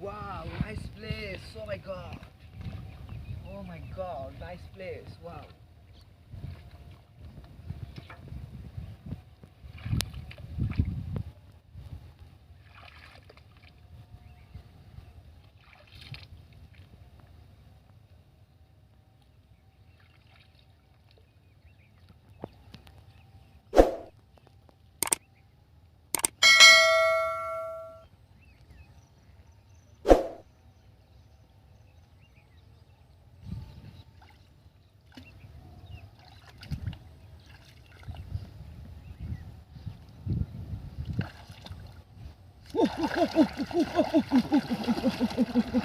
Wow, nice place. Oh my god. Oh my god, nice place. Wow.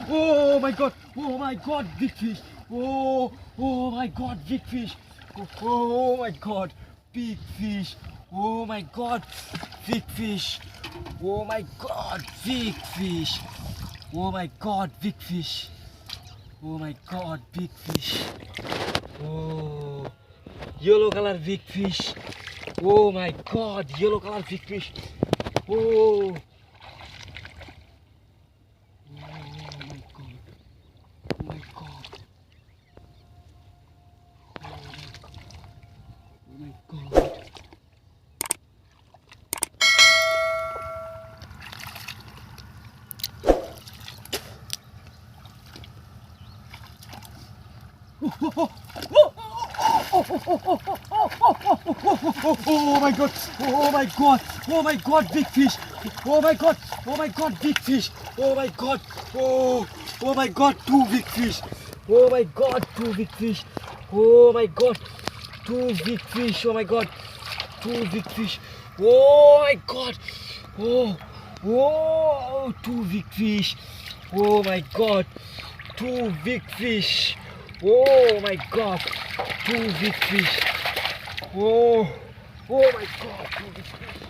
Oh my god! Oh my god, big fish! Oh my god, big fish! Oh my god, big fish! Oh my god, big fish! Oh my god, big fish! Oh my god, big fish! Oh my god, big fish! Oh, yellow color big fish! Oh my god, yellow color big fish! Oh. Oh my god. Oh my god. Oh my god. Oh my god, big fish. Oh my god. Oh my god, big fish. Oh my god. Oh my god, two big fish. Oh my god, two big fish. Oh my god. Two big fish. Oh my god. Two big fish. Oh my god. Two big fish. Oh my god. Two big fish. Oh my god. Two big fish. Oh my god. Two big fish.